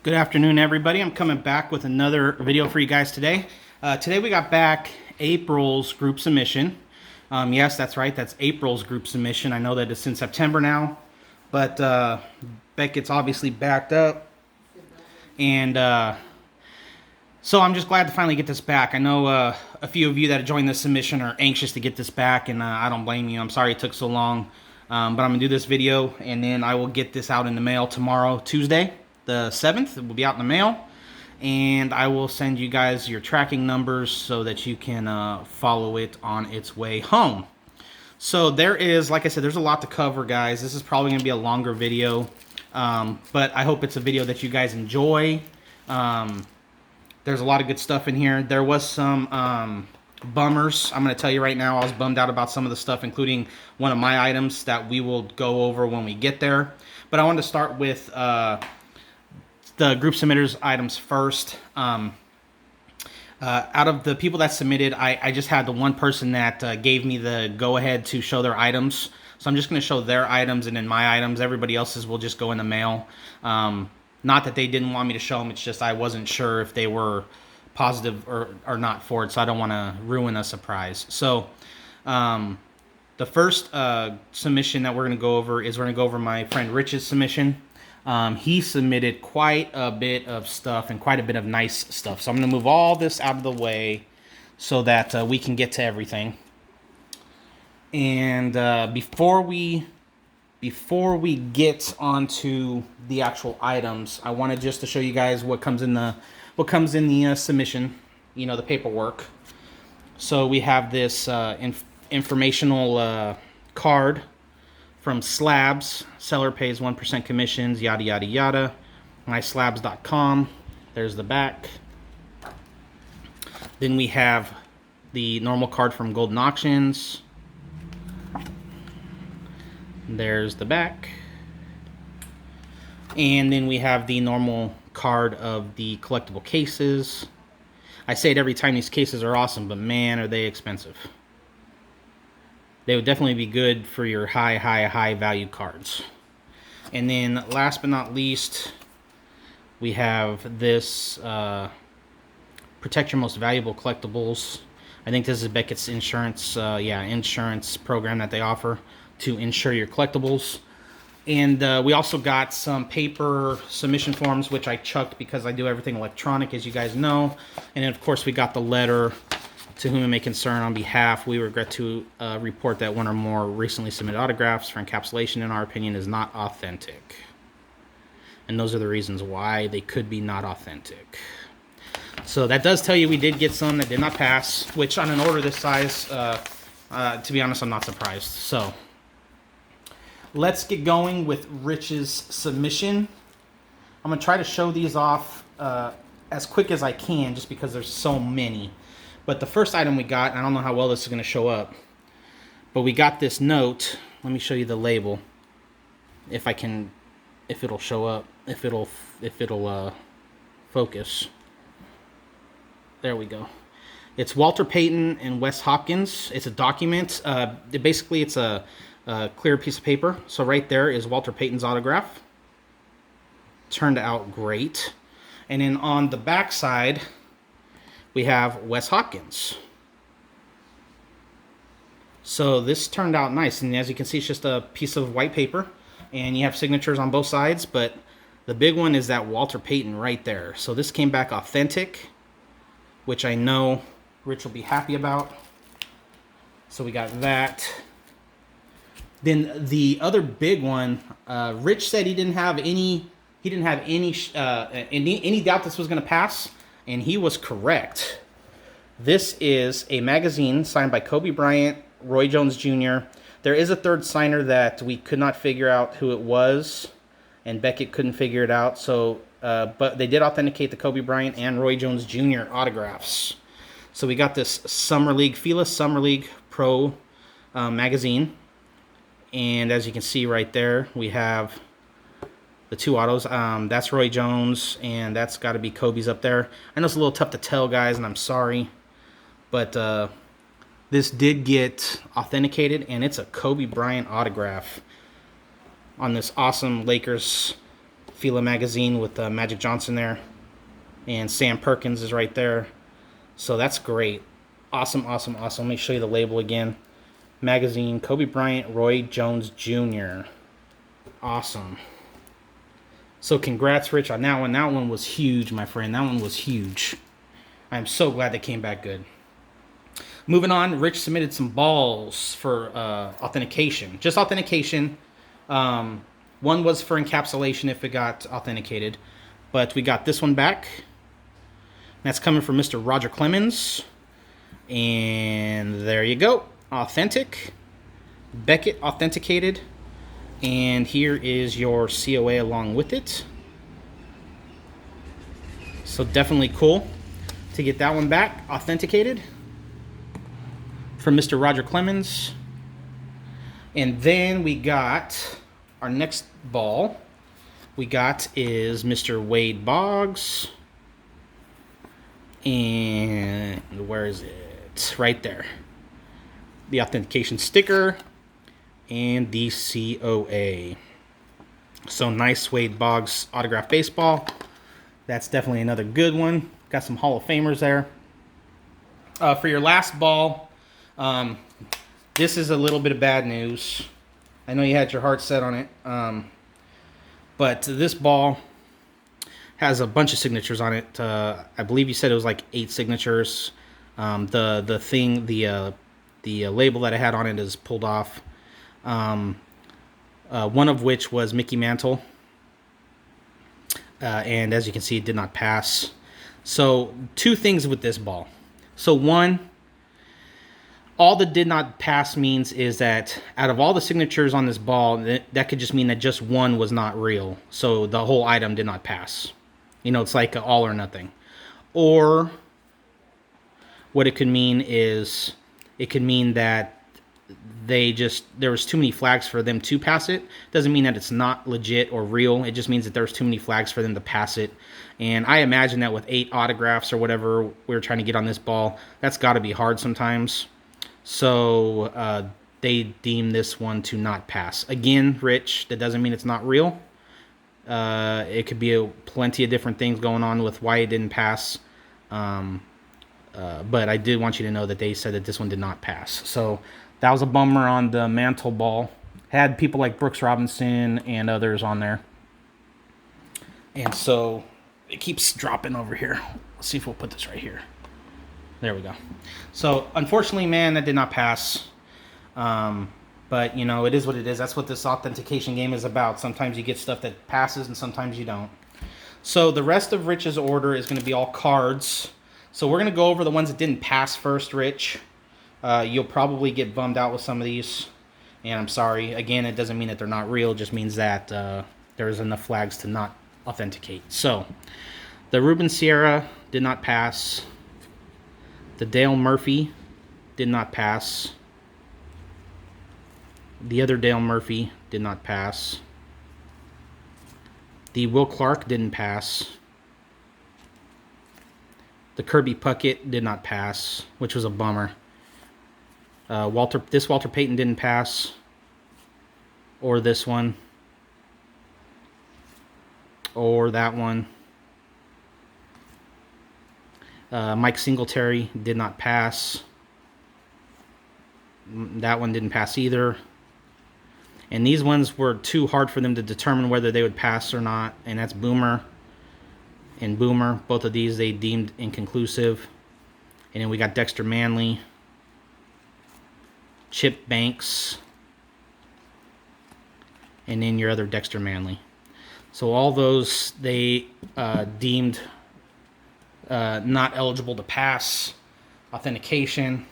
Good afternoon, everybody. I'm coming back with another video for you guys today. Today we got back April's group submission. Yes, that's right. That's April's group submission. I know that it's in September now, but Beckett's obviously backed up. And so I'm just glad to finally get this back. I know a few of you that joined this submission are anxious to get this back, and I don't blame you. I'm sorry it took so long. But I'm going to do this video, and then I will get this out in the mail tomorrow, Tuesday, the 7th. It will be out in the mail, and I will send you guys your tracking numbers so that you can follow it on its way home. So there is, like I said, there's a lot to cover, guys. This is probably going to be a longer video, but I hope it's a video that you guys enjoy. There's a lot of good stuff in here. There was some bummers. I'm going to tell you right now, I was bummed out about some of the stuff, including one of my items that we will go over when we get there. But I wanted to start with the group submitters items first. Out of the people that submitted, I just had the one person that gave me the go-ahead to show their items. So I'm just going to show their items and then my items. Everybody else's will just go in the mail. Not that they didn't want me to show them. It's just I wasn't sure if they were positive or not for it, so I don't want to ruin a surprise. So the first submission that we're going to go over is we're going to go over my friend Rich's submission. He submitted quite a bit of stuff and quite a bit of nice stuff. So I'm going to move all this out of the way so that we can get to everything. And before we get onto the actual items, I wanted just to show you guys what comes in the submission, you know, the paperwork. So we have this informational card from Slabs. Seller pays 1% commissions, yada yada yada. MySlabs.com. There's the back. Then we have the normal card from Golden Auctions. There's the back. And then we have the normal card of the collectible cases. I say it every time, these cases are awesome, but man, are they expensive. They would definitely be good for your high value cards. And then last but not least, we have this Protect Your Most Valuable Collectibles. I think this is Beckett's insurance, insurance program that they offer to insure your collectibles. And we also got some paper submission forms, which I chucked because I do everything electronic, as you guys know. And then, of course, we got the letter to whom it may concern. On behalf, we regret to report that one or more recently submitted autographs for encapsulation, in our opinion, is not authentic. And those are the reasons why they could be not authentic. So that does tell you we did get some that did not pass, which on an order this size, to be honest, I'm not surprised. So let's get going with Rich's submission. I'm going to try to show these off as quick as I can just because there's so many. But the first item we got, and I don't know how well this is going to show up, but we got this note. Let me show you the label. If it'll show up, if it'll focus. There we go. It's Walter Payton and Wes Hopkins. It's a document. Basically, it's a clear piece of paper. So right there is Walter Payton's autograph. Turned out great. And then on the back side, we have Wes Hopkins. So this turned out nice. And as you can see, it's just a piece of white paper. And you have signatures on both sides. But the big one is that Walter Payton right there. So this came back authentic, which I know Rich will be happy about. So we got that. Then the other big one, Rich said he didn't have any doubt this was going to pass, and he was correct. This is a magazine signed by Kobe Bryant, Roy Jones Jr. There is a third signer that we could not figure out who it was, and Beckett couldn't figure it out. So, but they did authenticate the Kobe Bryant and Roy Jones Jr. autographs. So we got this Summer League, FILA Summer League Pro magazine. And as you can see right there, we have the two autos. That's Roy Jones, and that's got to be Kobe's up there. I know it's a little tough to tell, guys, and I'm sorry. But this did get authenticated, and it's a Kobe Bryant autograph on this awesome Lakers Fila magazine with Magic Johnson there. And Sam Perkins is right there. So that's great. Awesome, awesome, awesome. Let me show you the label again. Magazine, Kobe Bryant, Roy Jones Jr. Awesome. So congrats, Rich, on that one. That one was huge, my friend. That one was huge. I'm so glad they came back good. Moving on, Rich submitted some balls for authentication. Just authentication. One was for encapsulation if it got authenticated. But we got this one back. That's coming from Mr. Roger Clemens. And there you go. Authentic. Beckett Authenticated. And here is your COA along with it. So definitely cool to get that one back authenticated from Mr. Roger Clemens. And then we got our next ball we got is Mr. Wade Boggs. And where is it? Right there. The authentication sticker and the COA. So nice Wade Boggs autographed baseball. That's definitely another good one. Got some Hall of Famers there. For your last ball, this is a little bit of bad news. I know you had your heart set on it, but this ball has a bunch of signatures on it. I believe you said it was like 8 signatures. The label that I had on it is pulled off. One of which was Mickey Mantle. And as you can see, it did not pass. So 2 things with this ball. So one, all the did not pass means is that out of all the signatures on this ball, that could just mean that just one was not real. So the whole item did not pass. You know, it's like an all or nothing. Or what it could mean is it could mean that there was too many flags for them to pass it. Doesn't mean that it's not legit or real. It just means that there's too many flags for them to pass it. And I imagine that with 8 autographs or whatever we were trying to get on this ball, that's got to be hard sometimes. So they deem this one to not pass. Again, Rich, that doesn't mean it's not real. It could be plenty of different things going on with why it didn't pass. But I did want you to know that they said that this one did not pass. So that was a bummer on the Mantle ball. Had people like Brooks Robinson and others on there. And so it keeps dropping over here. Let's see if we'll put this right here. There we go. So unfortunately, man, that did not pass. But, you know, it is what it is. That's what this authentication game is about. Sometimes you get stuff that passes and sometimes you don't. So the rest of Rich's order is going to be all cards. So we're going to go over the ones that didn't pass first, Rich. You'll probably get bummed out with some of these. And I'm sorry. Again, it doesn't mean that they're not real. It just means that there's enough flags to not authenticate. So the Ruben Sierra did not pass. The Dale Murphy did not pass. The other Dale Murphy did not pass. The Will Clark didn't pass. The Kirby Puckett did not pass, which was a bummer. Walter Payton didn't pass. Or this one. Or that one. Mike Singletary did not pass. That one didn't pass either. And these ones were too hard for them to determine whether they would pass or not. And that's Boomer and Boomer. Both of these they deemed inconclusive. And then we got Dexter Manley, Chip Banks, and then your other Dexter Manley. So all those they deemed not eligible to pass authentication.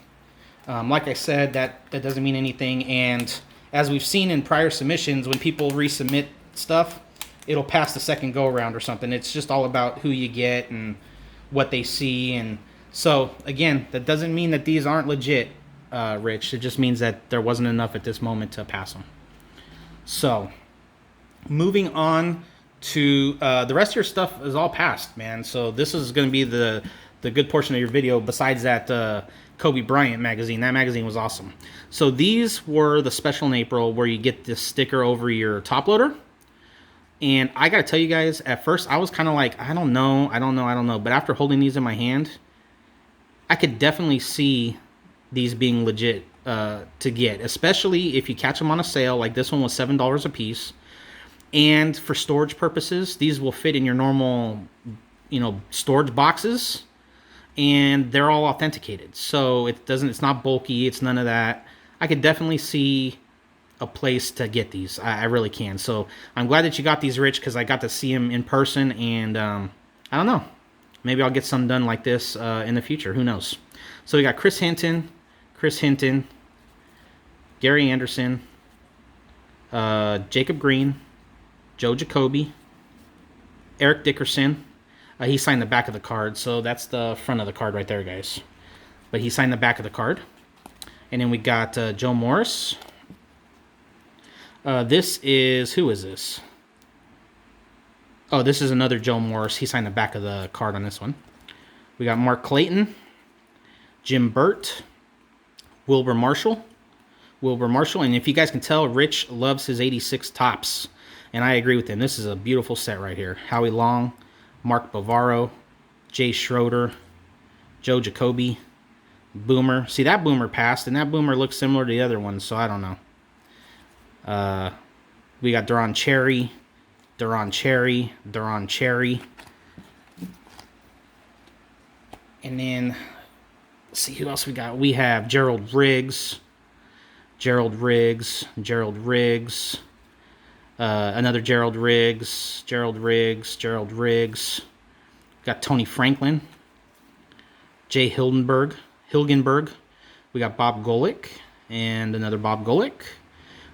Like I said, that doesn't mean anything. And as we've seen in prior submissions, when people resubmit stuff, it'll pass the second go-around or something. It's just all about who you get and what they see. And so, again, that doesn't mean that these aren't legit, Rich. It just means that there wasn't enough at this moment to pass them. So, moving on to the rest of your stuff is all passed, man. So this is going to be the good portion of your video besides that Kobe Bryant magazine. That magazine was awesome. So these were the special in April where you get this sticker over your top loader. And I gotta tell you guys, at first I was kind of like, I don't know. But after holding these in my hand, I could definitely see these being legit to get, especially if you catch them on a sale. Like this one was $7 a piece. And for storage purposes, these will fit in your normal, storage boxes, and they're all authenticated. So it's not bulky, it's none of that. I could definitely see a place to get these. I really can. So I'm glad that you got these, Rich, because I got to see them in person, and I don't know. Maybe I'll get some done like this in the future. Who knows? So we got Chris Hinton, Gary Anderson, Jacob Green, Joe Jacoby, Eric Dickerson. He signed the back of the card, so that's the front of the card right there, guys. But he signed the back of the card. And then we got Joe Morris. Who is this? Oh, this is another Joe Morris. He signed the back of the card on this one. We got Mark Clayton, Jim Burt, Wilbur Marshall. And if you guys can tell, Rich loves his 86 tops. And I agree with him. This is a beautiful set right here. Howie Long, Mark Bavaro, Jay Schroeder, Joe Jacoby, Boomer. See, that Boomer passed, and that Boomer looks similar to the other ones, so I don't know. We got Duron Cherry. And then, let's see who else we got. We have Gerald Riggs. Another Gerald Riggs. Got Tony Franklin. Jay Hilgenberg. We got Bob Golick. And another Bob Golick.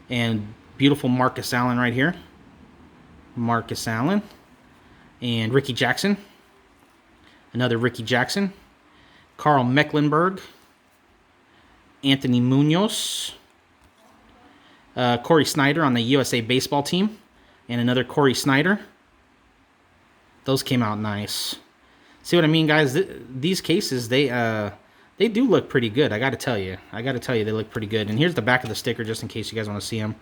And beautiful Marcus Allen right here. And Ricky Jackson. Another Ricky Jackson. Carl Mecklenburg. Anthony Munoz. Corey Snyder on the USA baseball team. And another Corey Snyder. Those came out nice. See what I mean, guys? These cases, they do look pretty good. I got to tell you. They look pretty good. And here's the back of the sticker, just in case you guys want to see them.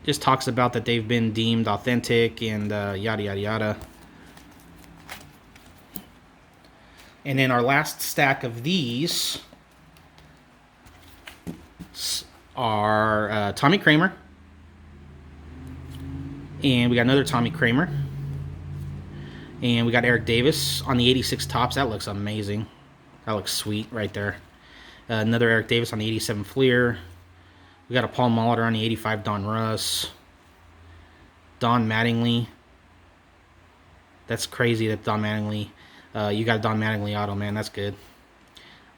Just talks about that they've been deemed authentic and yada, yada, yada. And then our last stack of these are Tommy Kramer. And we got another Tommy Kramer. And we got Eric Davis on the 86 tops. That looks amazing. That looks sweet right there. Another Eric Davis on the 87 Fleer. We got a Paul Molitor on the 85 Don Russ. Don Mattingly. That's crazy that Don Mattingly. You got Don Mattingly auto, man. That's good.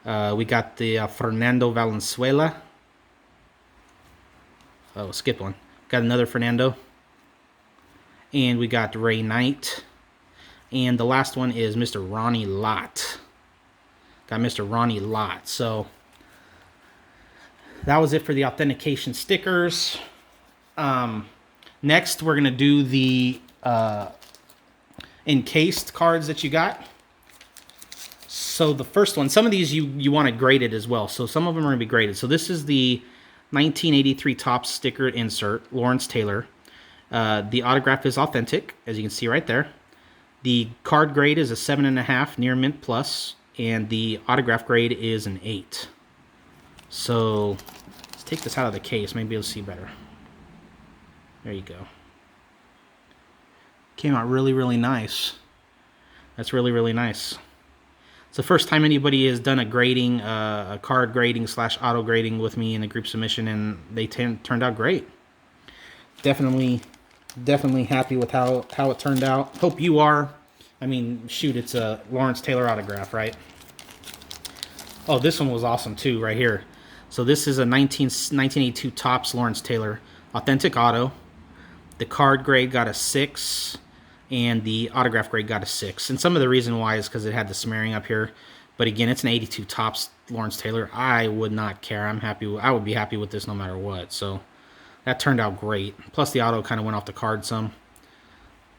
We got the Fernando Valenzuela. Oh, skip one. Got another Fernando. And we got Ray Knight. And the last one is Mr. Ronnie Lott. Got Mr. Ronnie Lott. So that was it for the authentication stickers. Next, we're going to do the encased cards that you got. So the first one, some of these you want it graded as well. So some of them are going to be graded. So this is the 1983 Topps sticker insert, Lawrence Taylor. The autograph is authentic, as you can see right there. The card grade is a 7.5 near mint plus, and the autograph grade is an 8. So let's take this out of the case. Maybe you'll see better. There you go. Came out really, really nice. That's really, really nice. It's the first time anybody has done a grading, a card grading / auto grading with me in a group submission, and they turned out great. Definitely happy with how it turned out. Hope you are. I mean, shoot, it's a Lawrence Taylor autograph, right? Oh, this one was awesome too, right here. So this is a 1982 Topps Lawrence Taylor authentic auto. The card grade got a 6, and the autograph grade got a 6. And some of the reason why is because it had the smearing up here. But again, it's an 82 Topps Lawrence Taylor. I would not care. I would be happy with this no matter what. So that turned out great. Plus the auto kind of went off the card some.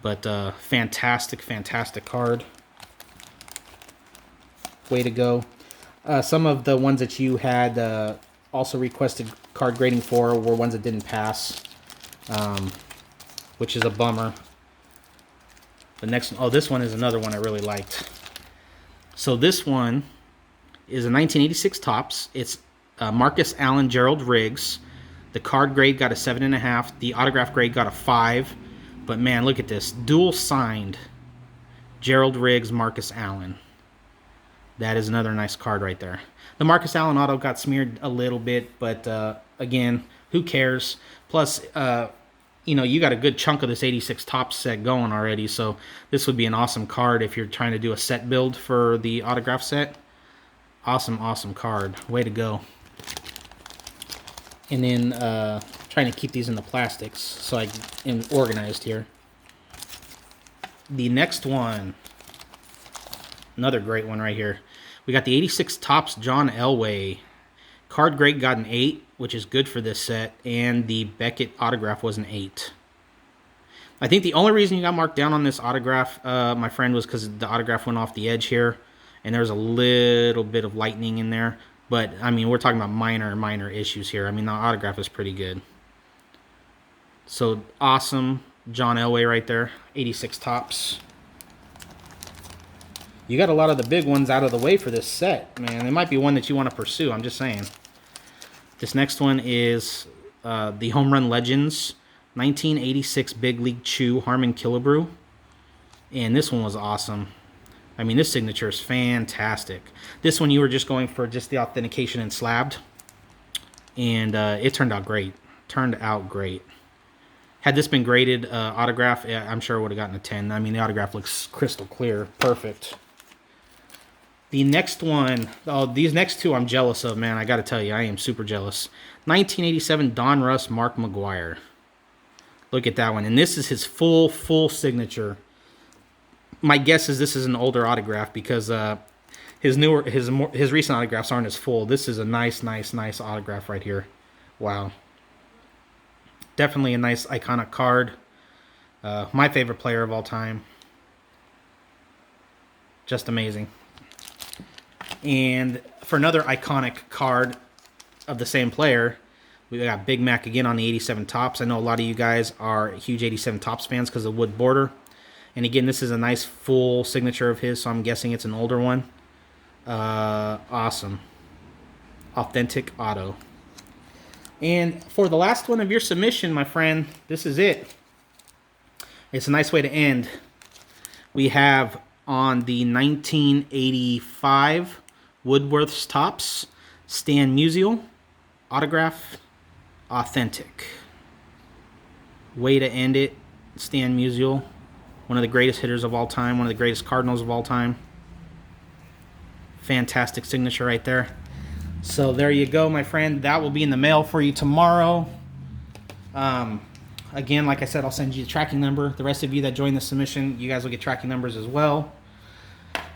But fantastic card. Way to go. Some of the ones that you had also requested card grading for were ones that didn't pass. which is a bummer. The next, oh, this one is another one I really liked. So this one is a 1986 Topps. It's Marcus Allen, Gerald Riggs. The card grade got a 7.5. The autograph grade got a 5. But man, look at this. Dual signed Gerald Riggs, Marcus Allen. That is another nice card right there. The Marcus Allen auto got smeared a little bit, but again, who cares? Plus, you know, you got a good chunk of this 86 Topps set going already, so this would be an awesome card if you're trying to do a set build for the autograph set. Awesome, awesome card. Way to go. And then trying to keep these in the plastics so I am organized here. The next one, another great one right here. We got the 86 Topps John Elway. Card grade got an 8, which is good for this set, and the Beckett autograph was an 8. I think the only reason you got marked down on this autograph, my friend, was because the autograph went off the edge here, and there's a little bit of lightning in there. But, I mean, we're talking about minor issues here. I mean, the autograph is pretty good. So, awesome John Elway right there. 86 Topps. You got a lot of the big ones out of the way for this set, man. It might be one that you want to pursue. I'm just saying. This next one is the Home Run Legends 1986 Big League Chew Harmon Killebrew. And this one was awesome. I mean, this signature is fantastic. This one you were just going for just the authentication and slabbed. And it turned out great. Turned out great. Had this been graded autograph, I'm sure it would have gotten a 10. I mean, the autograph looks crystal clear. Perfect. The next one, oh, these next two I'm jealous of, man. I got to tell you, I am super jealous. 1987 Don Russ, Mark McGuire. Look at that one. And this is his full signature. My guess is this is an older autograph because his recent autographs aren't as full. This is a nice autograph right here. Wow. Definitely a nice iconic card. My favorite player of all time. Just amazing. And for another iconic card of the same player, we got Big Mac again on the 87 Topps. I know a lot of you guys are huge 87 Topps fans because of the wood border. And again, this is a nice full signature of his, so I'm guessing it's an older one. Awesome. Authentic auto. And for the last one of your submission, my friend, this is it. It's a nice way to end. We have on the 1985 Woodworth's Topps, Stan Musial, autograph, authentic. Way to end it, Stan Musial. One of the greatest hitters of all time, one of the greatest Cardinals of all time. Fantastic signature right there. So there you go, my friend. That will be in the mail for you tomorrow. Again, like I said, I'll send you the tracking number. The rest of you that join the submission, you guys will get tracking numbers as well.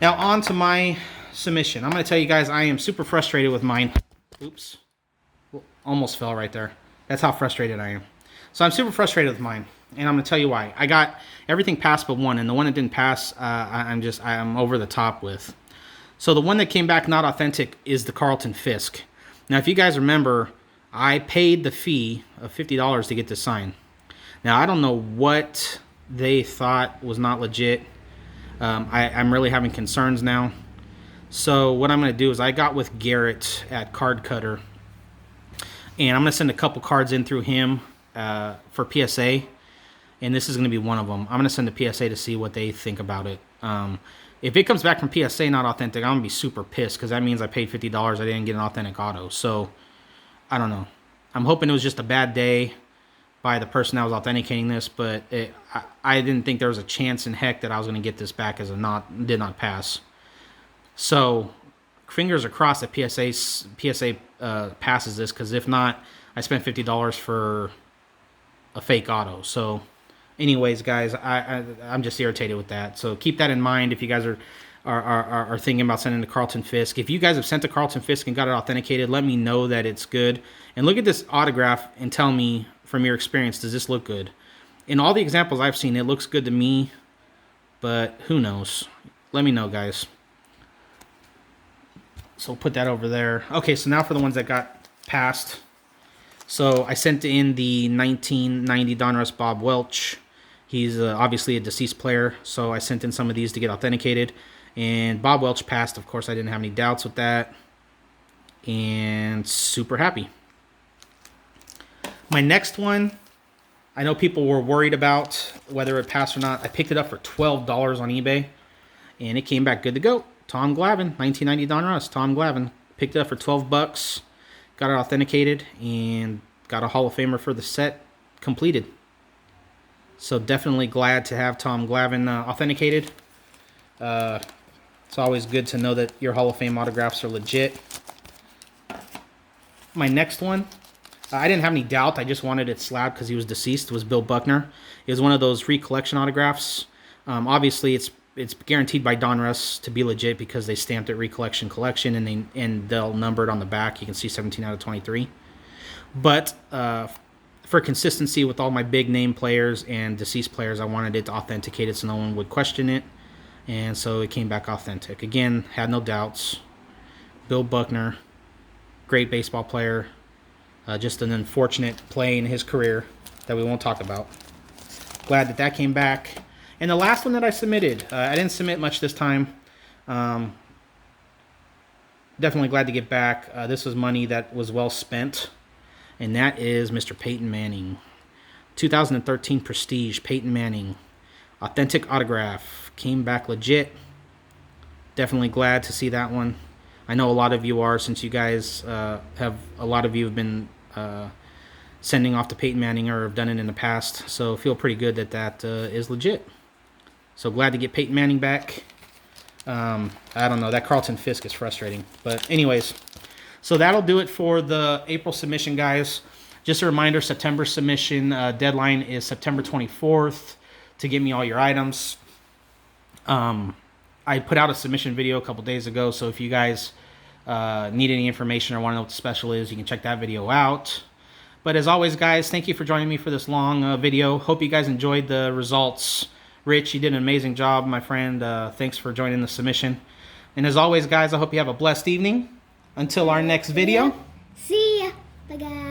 Now on to my submission. I'm going to tell you guys I am super frustrated with mine. Oops. Almost fell right there. That's how frustrated I am. So I'm super frustrated with mine. And I'm going to tell you why. I got everything passed but one. And the one that didn't pass, I'm over the top with. So the one that came back not authentic is the Carlton Fisk. Now, if you guys remember, I paid the fee of $50 to get this signed. Now, I don't know what they thought was not legit. I'm really having concerns now. So what I'm going to do is I got with Garrett at Card Cutter. And I'm going to send a couple cards in through him for PSA. And this is going to be one of them. I'm going to send a PSA to see what they think about it. If it comes back from PSA not authentic, I'm going to be super pissed because that means I paid $50. I didn't get an authentic auto. So, I don't know. I'm hoping it was just a bad day by the person that was authenticating this, but I didn't think there was a chance in heck that I was going to get this back as a did not pass. So, fingers are crossed that PSA passes this, because if not, I spent $50 for a fake auto. So, anyways, guys, I'm just irritated with that. So keep that in mind if you guys are thinking about sending to Carlton Fisk. If you guys have sent to Carlton Fisk and got it authenticated, let me know that it's good. And look at this autograph and tell me from your experience, does this look good? In all the examples I've seen, it looks good to me, but who knows? Let me know, guys. So we'll put that over there. Okay, so now for the ones that got passed. So I sent in the 1990 Donruss Bob Welch. He's obviously a deceased player, so I sent in some of these to get authenticated. And Bob Welch passed. Of course, I didn't have any doubts with that. And super happy. My next one, I know people were worried about whether it passed or not. I picked it up for $12 on eBay, and it came back good to go. Tom Glavine, 1990 Donruss. Tom Glavine. Picked it up for 12 bucks. Got it authenticated, and got a Hall of Famer for the set completed. So definitely glad to have Tom Glavine authenticated. It's always good to know that your Hall of Fame autographs are legit. My next one, I didn't have any doubt. I just wanted it slabbed because he was deceased. It was Bill Buckner. It was one of those recollection autographs. Obviously, it's guaranteed by Donruss to be legit because they stamped it recollection collection, and they'll number it on the back. You can see 17 out of 23. But for consistency with all my big name players and deceased players, I wanted it to authenticate it so no one would question it. And so it came back authentic. Again, had no doubts. Bill Buckner, great baseball player. Just an unfortunate play in his career that we won't talk about. Glad that that came back. And the last one that I submitted, I didn't submit much this time. Definitely glad to get back. This was money that was well spent. And that is Mr. Peyton Manning. 2013 Prestige, Peyton Manning. Authentic autograph. Came back legit. Definitely glad to see that one. I know a lot of you are, since you guys have been sending off to Peyton Manning or have done it in the past. So feel pretty good that that is legit. So glad to get Peyton Manning back. I don't know, that Carlton Fisk is frustrating. But anyways, so that'll do it for the April submission, guys. Just a reminder, September submission deadline is September 24th to get me all your items. I put out a submission video a couple days ago, so if you guys need any information or want to know what the special is, you can check that video out. But as always, guys, thank you for joining me for this long video. Hope you guys enjoyed the results. Rich, you did an amazing job, my friend. Thanks for joining the submission. And as always, guys, I hope you have a blessed evening. Until our next video. See ya. Bye, guys.